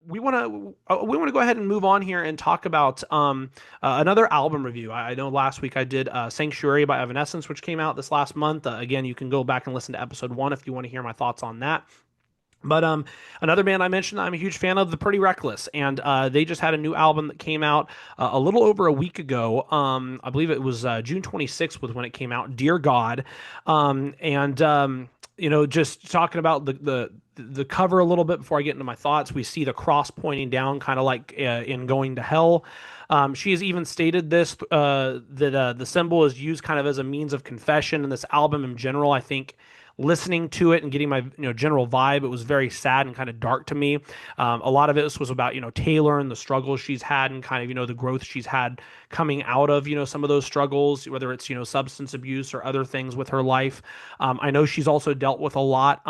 we want to go ahead and move on here and talk about another album review. I know last week I did Sanctuary by Evanescence, which came out this last month. Again, you can go back and listen to episode one if you want to hear my thoughts on that. But another band I mentioned I'm a huge fan of, The Pretty Reckless, and they just had a new album that came out a little over a week ago. I believe it was June 26th was when it came out. Dear God, and just talking about the cover a little bit before I get into my thoughts. We see the cross pointing down, kind of like in Going to Hell. She has even stated this that the symbol is used kind of as a means of confession in this album in general. I think listening to it and getting my general vibe, it was very sad and kind of dark to me. A lot of it was about Taylor and the struggles she's had and kind of the growth she's had coming out of some of those struggles, whether it's substance abuse or other things with her life. I know she's also dealt with a lot.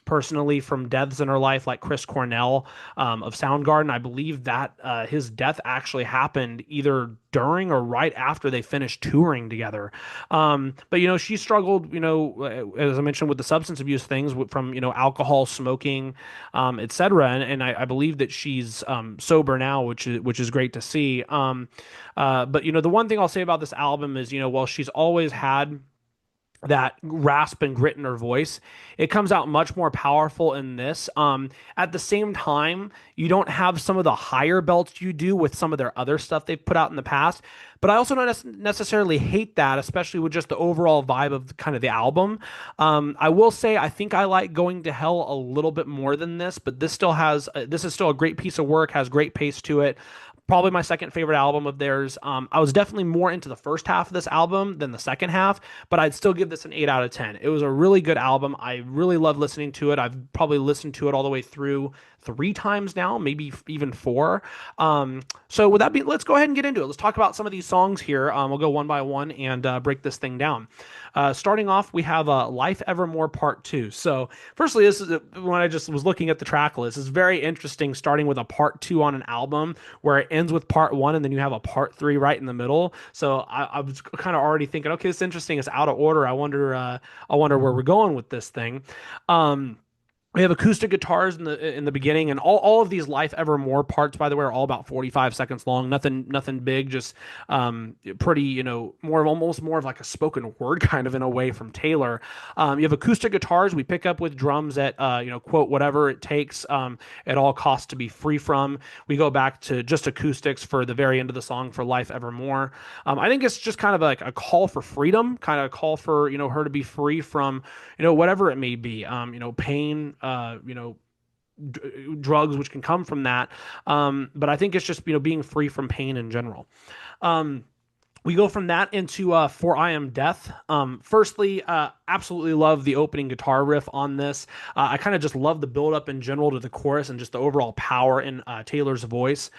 Personally, from deaths in her life, like Chris Cornell of Soundgarden. I believe that his death actually happened either during or right after they finished touring together. But she struggled, as I mentioned, with the substance abuse things from alcohol, smoking, etc. And I believe that she's sober now, which is great to see. But the one thing I'll say about this album is while she's always had that rasp and grit in her voice, it comes out much more powerful in this. At the same time, you don't have some of the higher belts you do with some of their other stuff they've put out in the past. But I also don't necessarily hate that, especially with just the overall vibe of kind of the album. I will say I think I like Going to Hell a little bit more than this, but this is still a great piece of work, has great pace to it. Probably my second favorite album of theirs. I was definitely more into the first half of this album than the second half, but I'd still give this an 8 out of 10. It was a really good album. I really love listening to it. I've probably listened to it all the way through 3 times now, maybe even 4. So with that being, let's go ahead and get into it. Let's talk about some of these songs here. We'll go one by one and break this thing down. Starting off, we have Life Evermore Part 2. So, firstly, this is when I just was looking at the track list. It's very interesting starting with a Part 2 on an album where it ends with Part 1 and then you have a Part 3 right in the middle. So, I was kind of already thinking, okay, it's interesting. It's out of order. I wonder where we're going with this thing. We have acoustic guitars in the beginning, and all of these Life Evermore parts, by the way, are all about 45 seconds long. Nothing big, just pretty, almost more of like a spoken word kind of in a way from Taylor. You have acoustic guitars. We pick up with drums at quote whatever it takes at all costs to be free from. We go back to just acoustics for the very end of the song for Life Evermore. I think it's just kind of like a call for freedom, kind of a call for her to be free from whatever it may be, pain, drugs, which can come from that. But I think it's just being free from pain in general. We go from that into For I Am Death. Firstly, absolutely love the opening guitar riff on this. I kind of just love the build up in general to the chorus and just the overall power in Taylor's voice.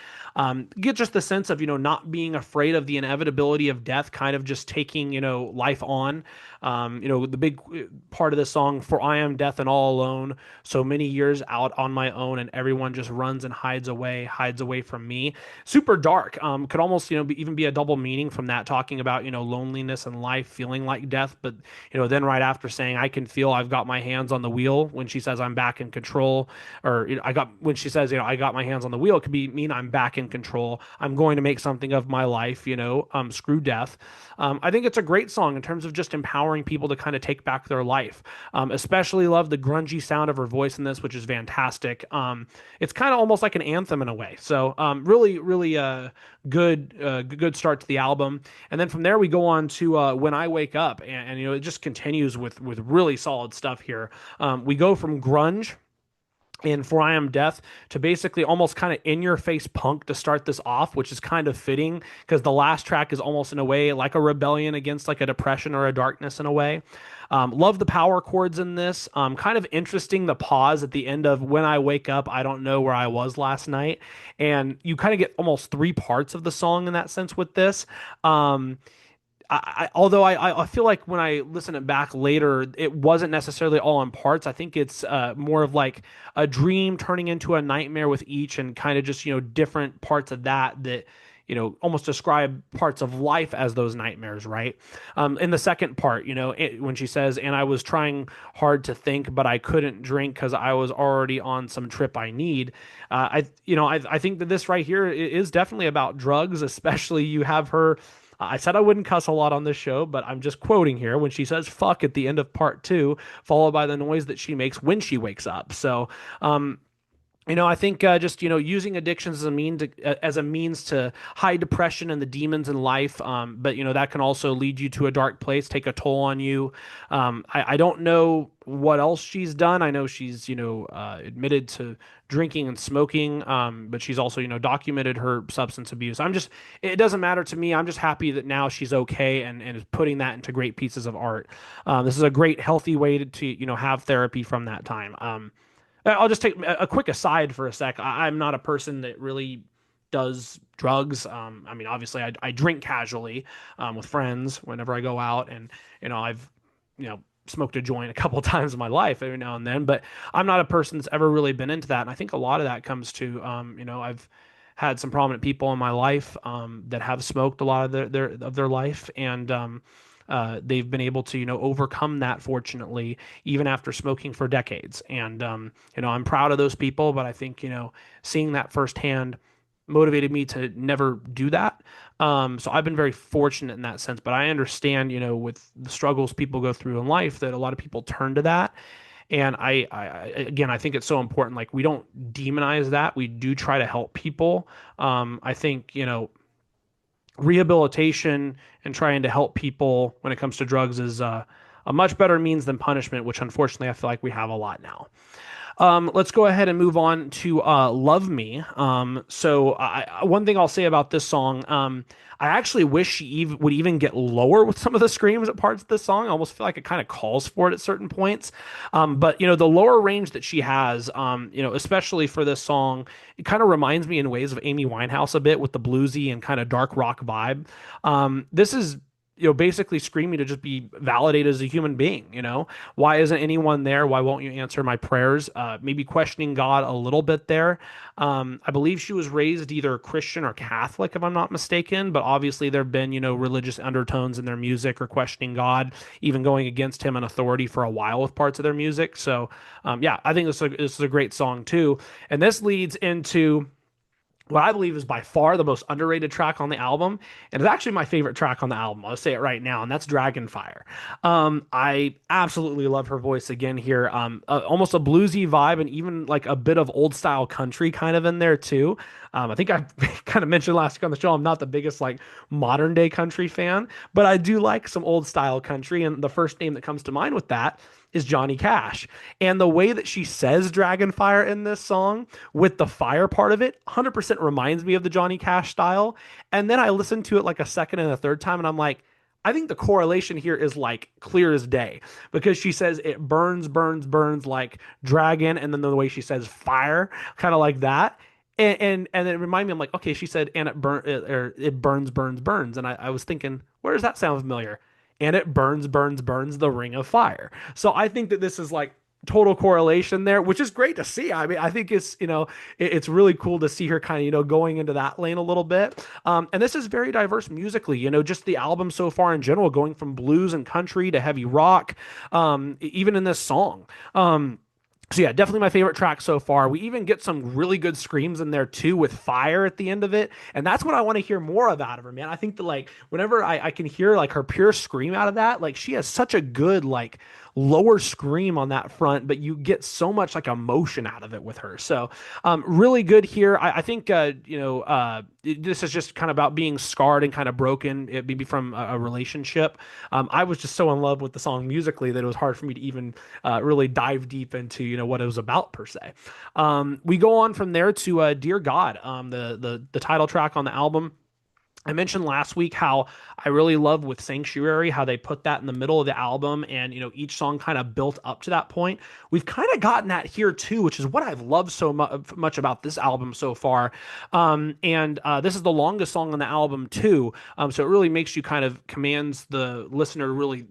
Get just the sense of not being afraid of the inevitability of death, kind of just taking life on. The big part of this song, For I Am Death and All Alone, so many years out on my own, and everyone just runs and hides away from me. Super dark. Could almost even be a double meaning from that, talking about loneliness and life, feeling like death, but then right after saying I can feel I've got my hands on the wheel, when she says I'm back in control, or when she says I got my hands on the wheel, it could mean I'm back in control. I'm going to make something of my life. Screw death. I think it's a great song in terms of just empowering people to kind of take back their life. Especially love the grungy sound of her voice in this, which is fantastic. It's kind of almost like an anthem in a way. So really, really good start to the album. And then from there we go on to When I Wake Up, and it just continues with really solid stuff here. We go from grunge and For I Am Death to basically almost kind of in your face punk to start this off, which is kind of fitting because the last track is almost in a way like a rebellion against like a depression or a darkness in a way. Love the power chords in this. Kind of interesting the pause at the end of When I Wake Up, I don't know where I was last night. And you kind of get almost 3 parts of the song in that sense with this. Although I feel like when I listen it back later, it wasn't necessarily all in parts. I think it's more of like a dream turning into a nightmare with each, and kind of just different parts of that almost describe parts of life as those nightmares, right? In the second part, when she says, "And I was trying hard to think, but I couldn't drink because I was already on some trip I need." I think that this right here is definitely about drugs, especially you have her. I said I wouldn't cuss a lot on this show, but I'm just quoting here when she says "fuck" at the end of part two, followed by the noise that she makes when she wakes up. So, I think just using addictions as a means to hide depression and the demons in life, but that can also lead you to a dark place, take a toll on you. I don't know what else she's done. I know she's admitted to drinking and smoking, but she's also documented her substance abuse. It doesn't matter to me. I'm just happy that now she's okay and is putting that into great pieces of art. This is a great healthy way to have therapy from that time. I'll just take a quick aside for a sec. I'm not a person that really does drugs. I mean, obviously, I drink casually with friends whenever I go out, and I've smoked a joint a couple times in my life every now and then. But I'm not a person that's ever really been into that, and I think a lot of that comes to I've had some prominent people in my life that have smoked a lot of their life, and they've been able to overcome that, fortunately, even after smoking for decades. And I'm proud of those people, but I think seeing that firsthand motivated me to never do that. So I've been very fortunate in that sense, but I understand with the struggles people go through in life, that a lot of people turn to that. And again, I think it's so important. Like, we don't demonize that. We do try to help people. I think rehabilitation and trying to help people when it comes to drugs is a much better means than punishment, which unfortunately I feel like we have a lot now. Let's go ahead and move on to Love Me. One thing I'll say about this song, I actually wish she would even get lower with some of the screams at parts of this song. I almost feel like it kind of calls for it at certain points. But the lower range that she has, especially for this song, it kind of reminds me in ways of Amy Winehouse a bit, with the bluesy and kind of dark rock vibe. This is basically screaming to just be validated as a human being. Why isn't anyone there? Why won't you answer my prayers? Maybe questioning God a little bit there. I believe she was raised either Christian or Catholic, if I'm not mistaken, but obviously there have been, religious undertones in their music, or questioning God, even going against him and authority for a while with parts of their music. So, yeah, I think this is a great song too. And this leads into what I believe is by far the most underrated track on the album, and it's actually my favorite track on the album. I'll say it right now, and that's Dragonfire. I absolutely love her voice again here. Almost a bluesy vibe, and even like a bit of old style country kind of in there too. I think I kind of mentioned last week on the show, I'm not the biggest like modern day country fan, but I do like some old style country, and the first name that comes to mind with that is Johnny Cash. And the way that she says Dragonfire in this song, with the fire part of it, 100% reminds me of the Johnny Cash style. And then I listened to it like a second and a third time, and I'm like, I think the correlation here is like clear as day, because she says it burns, burns, burns like dragon, and then the way she says fire, kind of like that. And it reminded me, I'm like, okay, she said, and it burns, burns, burns. And I was thinking, where does that sound familiar? And it burns, burns, burns the ring of fire. So I think that this is like total correlation there, which is great to see. I mean, I think it's really cool to see her kind of, going into that lane a little bit. And this is very diverse musically, just the album so far in general, going from blues and country to heavy rock, even in this song. So yeah, definitely my favorite track so far. We even get some really good screams in there too, with fire at the end of it. And that's what I want to hear more of out of her, man. I think that like whenever I can hear like her pure scream out of that, like she has such a good like lower scream on that front, but you get so much like emotion out of it with her. So really good here. I think this is just kind of about being scarred and kind of broken, maybe from a relationship. I was just so in love with the song musically that it was hard for me to even really dive deep into what it was about per se. We go on from there to Dear God, the title track on the album. I mentioned last week how I really love with Sanctuary how they put that in the middle of the album, and each song kind of built up to that point. We've kind of gotten that here too, which is what I've loved so much about this album so far. And this is the longest song on the album too, so it really makes you kind of commands the listener to really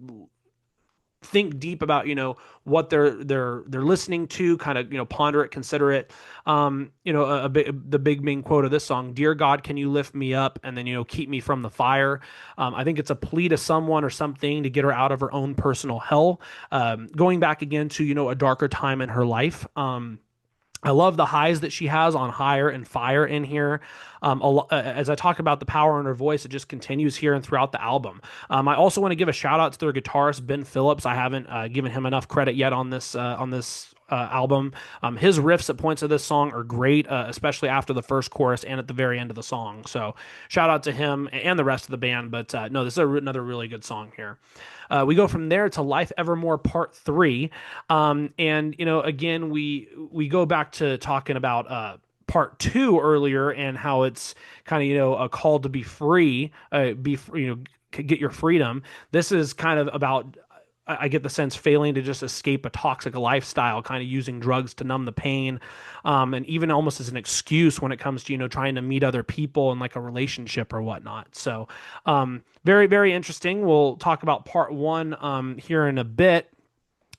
think deep about, what they're listening to, kind of, ponder it, consider it. The big main quote of this song: "Dear God, can you lift me up and then, keep me from the fire?" I think it's a plea to someone or something to get her out of her own personal hell. Going back again to, a darker time in her life. I love the highs that she has on higher and fire in here. As I talk about the power in her voice, it just continues here and throughout the album. I also want to give a shout out to their guitarist Ben Phillips. I haven't given him enough credit yet on this album. His riffs at points of this song are great, especially after the first chorus and at the very end of the song. So shout out to him and the rest of the band. But no, this is another really good song here. We go from there to Life Evermore Part 3. And, again, we go back to talking about Part 2 earlier and how it's kind of, a call to be free, get your freedom. This is kind of about, I get the sense, failing to just escape a toxic lifestyle, kind of using drugs to numb the pain, and even almost as an excuse when it comes to, trying to meet other people in like a relationship or whatnot. So very, very interesting. We'll talk about part 1 here in a bit.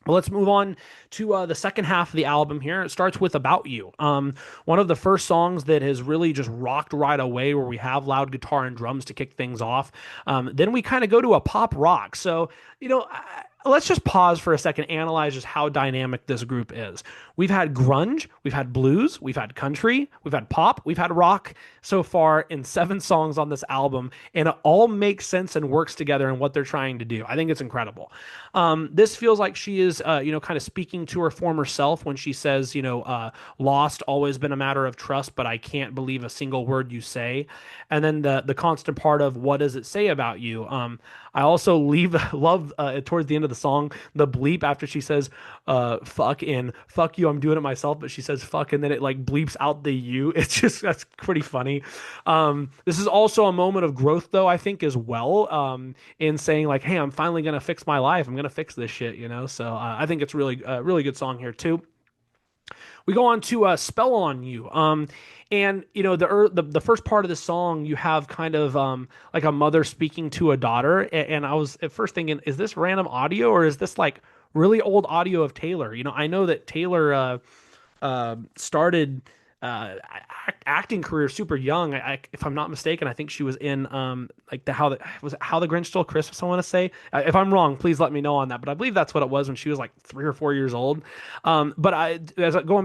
Well, let's move on to the second half of the album here. It starts with About You. One of the first songs that has really just rocked right away, where we have loud guitar and drums to kick things off. Then we kind of go to a pop rock. So, let's just pause for a second, analyze just how dynamic this group is. We've had grunge, we've had blues, we've had country, we've had pop, we've had rock so far in 7 songs on this album, and it all makes sense and works together in what they're trying to do. I think it's incredible. This feels like she is, kind of speaking to her former self when she says, lost, always been a matter of trust, but I can't believe a single word you say. And then the constant part of what does it say about you? I also love towards the end of the song, the bleep after she says, fuck and fuck you, I'm doing it myself, but she says fuck and then it like bleeps out the you. That's pretty funny. This is also a moment of growth though, I think as well, in saying like, hey, I'm finally going to fix my life. I'm going to fix this shit, So I think it's really good song here too. We go on to Spell on You. And the first part of the song, you have kind of like a mother speaking to a daughter, and I was at first thinking, is this random audio or is this like really old audio of Taylor? I know that Taylor started acting career super young. If I'm not mistaken, I think she was in like How the Grinch Stole Christmas, I want to say. If I'm wrong, please let me know on that. But I believe that's what it was when she was like 3 or 4 years old. Going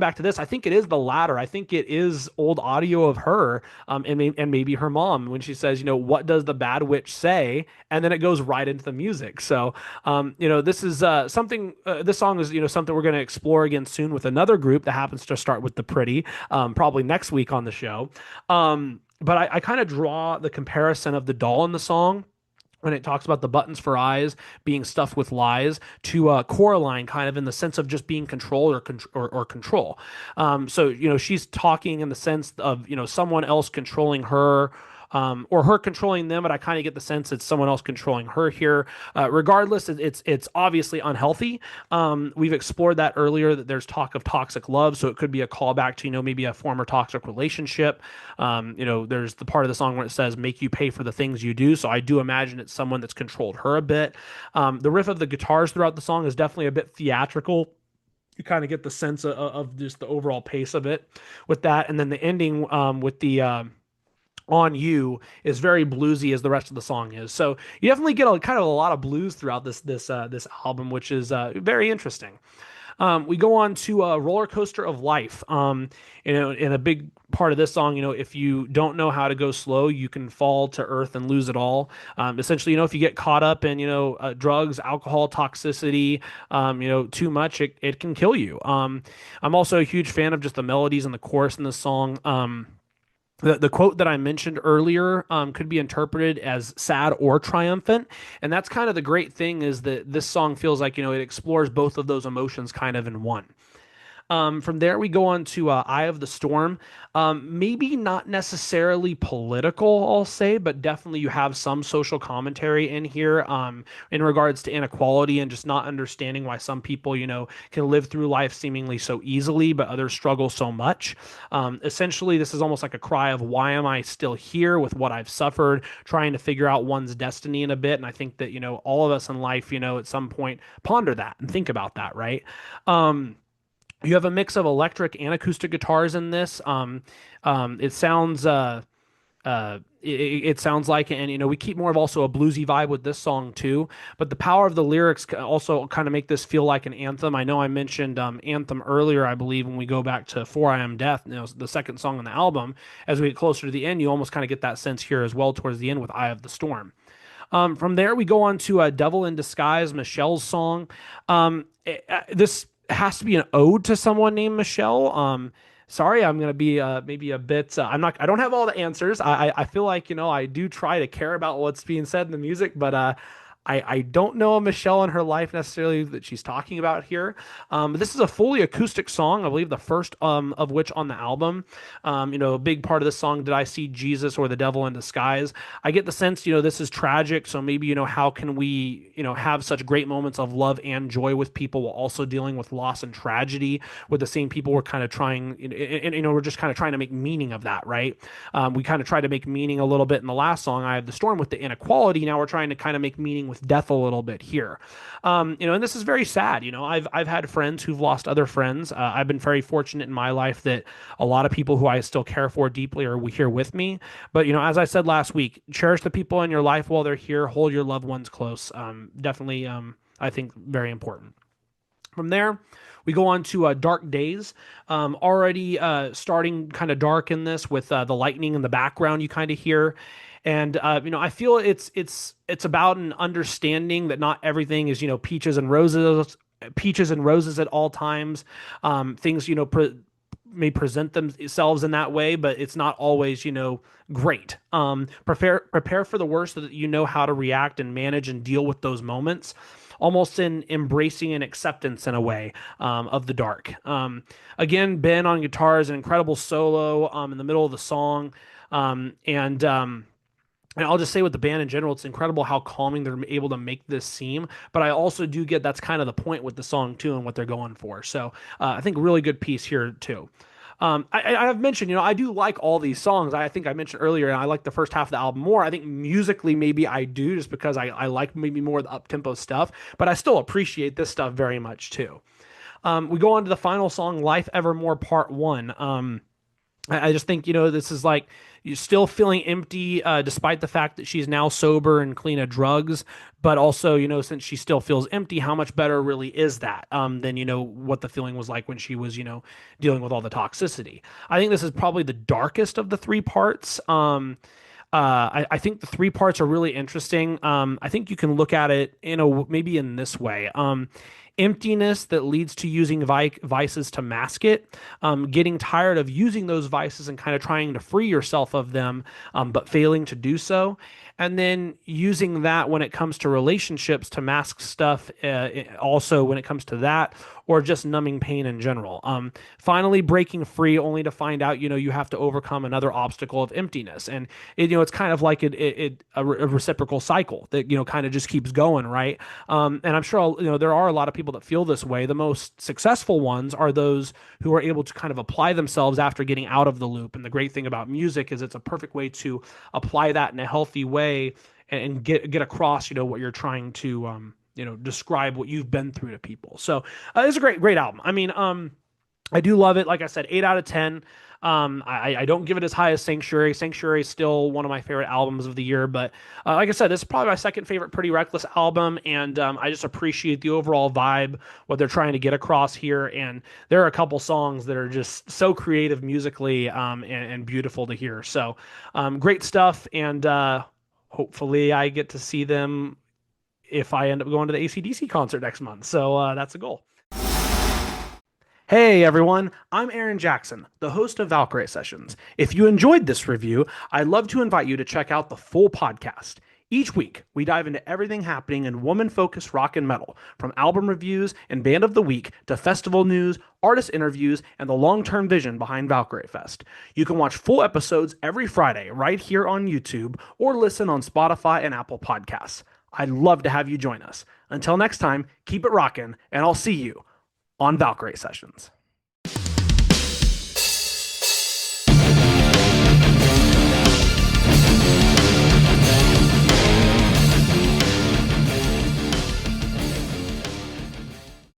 back to this, I think it is the latter. I think it is old audio of her and maybe her mom when she says, what does the bad witch say? And then it goes right into the music. So, this is something. This song is something we're going to explore again soon with another group that happens to start with the Pretty. Probably next week on the show. But I kind of draw the comparison of the doll in the song when it talks about the buttons for eyes being stuffed with lies to Coraline, kind of in the sense of just being controlled or control. So she's talking in the sense of someone else controlling her. Or her controlling them, but I kind of get the sense it's someone else controlling her here. Regardless, it's obviously unhealthy. We've explored that earlier, that there's talk of toxic love, so it could be a callback to maybe a former toxic relationship. There's the part of the song where it says make you pay for the things you do, so I do imagine it's someone that's controlled her a bit. The riff of the guitars throughout the song is definitely a bit theatrical. You kind of get the sense of just the overall pace of it with that, and then the ending with the on You is very bluesy as the rest of the song is. So you definitely get kind of a lot of blues throughout this album, which is very interesting. We go on to Roller Coaster of Life. In a big part of this song, if you don't know how to go slow, you can fall to earth and lose it all. Essentially, if you get caught up in, drugs, alcohol, toxicity, too much, it can kill you. I'm also a huge fan of just the melodies and the chorus in this song. The quote that I mentioned earlier could be interpreted as sad or triumphant. And that's kind of the great thing, is that this song feels like, it explores both of those emotions kind of in one. From there, we go on to Eye of the Storm. Maybe not necessarily political, I'll say, but definitely you have some social commentary in here in regards to inequality and just not understanding why some people, can live through life seemingly so easily, but others struggle so much. Essentially, this is almost like a cry of why am I still here with what I've suffered, trying to figure out one's destiny in a bit. And I think that, all of us in life, at some point ponder that and think about that, right? Um, you have a mix of electric and acoustic guitars in this. It sounds it sounds like, and we keep more of also a bluesy vibe with this song too. But the power of the lyrics also kind of make this feel like an anthem. I know I mentioned anthem earlier, I believe, when we go back to For I Am Death, the second song on the album. As we get closer to the end, you almost kind of get that sense here as well towards the end with Eye of the Storm. From there, we go on to Devil in Disguise, Michelle's song. This has to be an ode to someone named Michelle. Sorry, I'm gonna be maybe a bit. I don't have all the answers. I feel like I do try to care about what's being said in the music, but I don't know a Michelle in her life necessarily that she's talking about here. This is a fully acoustic song, I believe the first of which on the album. A big part of this song, Did I See Jesus or the Devil in Disguise? I get the sense, this is tragic, so maybe, how can we, have such great moments of love and joy with people while also dealing with loss and tragedy with the same people we're kind of trying, and we're just kind of trying to make meaning of that, right? We kind of tried to make meaning a little bit in the last song, I Have the Storm, with the inequality. Now we're trying to kind of make meaning with death a little bit here. And this is very sad. I've had friends who've lost other friends. I've been very fortunate in my life that a lot of people who I still care for deeply are here with me. But as I said last week, cherish the people in your life while they're here. Hold your loved ones close. Definitely, I think very important. From there, we go on to Dark Days. Already starting kind of dark in this with the lightning in the background you kind of hear. And I feel it's about an understanding that not everything is peaches and roses at all times. Things may present themselves in that way, but it's not always great. Prepare for the worst so that you know how to react and manage and deal with those moments. Almost in embracing and acceptance in a way of the dark. Again, Ben on guitar is an incredible solo in the middle of the song. And I'll just say with the band in general, it's incredible how calming they're able to make this seem. But I also do get that's kind of the point with the song too and what they're going for. So I think really good piece here too. I've mentioned, I do like all these songs. I think I mentioned earlier, and I like the first half of the album more. I think musically, maybe I do, just because I like maybe more of the up-tempo stuff, but I still appreciate this stuff very much too. We go on to the final song, Life Evermore Part 1. I just think, this is like you're still feeling empty, despite the fact that she's now sober and clean of drugs. But also, since she still feels empty, how much better really is that than, what the feeling was like when she was, dealing with all the toxicity. I think this is probably the darkest of the three parts. I think the three parts are really interesting. I think you can look at it maybe in this way. Emptiness that leads to using vices to mask it, getting tired of using those vices and kind of trying to free yourself of them, but failing to do so. And then using that when it comes to relationships to mask stuff, also when it comes to that, or just numbing pain in general. Finally breaking free only to find out, you have to overcome another obstacle of emptiness. And it's kind of like a reciprocal cycle that, kind of just keeps going. Right. And I'm sure, there are a lot of people that feel this way. The most successful ones are those who are able to kind of apply themselves after getting out of the loop. And the great thing about music is it's a perfect way to apply that in a healthy way and get across, what you're trying to, describe what you've been through to people. So it's a great album. I mean, I do love it. Like I said, 8 out of 10. I don't give it as high as Sanctuary. Sanctuary is still one of my favorite albums of the year, but like I said, this is probably my second favorite Pretty Reckless album, and I just appreciate the overall vibe, what they're trying to get across here, and there are a couple songs that are just so creative musically and beautiful to hear. So great stuff, and hopefully I get to see them if I end up going to the AC/DC concert next month. So that's a goal. Hey everyone, I'm Aaron Jackson, the host of Valkyrie Sessions. If you enjoyed this review, I'd love to invite you to check out the full podcast. Each week, we dive into everything happening in woman-focused rock and metal, from album reviews and band of the week to festival news, artist interviews, and the long-term vision behind Valkyrie Fest. You can watch full episodes every Friday right here on YouTube or listen on Spotify and Apple Podcasts. I'd love to have you join us. Until next time, keep it rocking, and I'll see you on Valkyrie Sessions.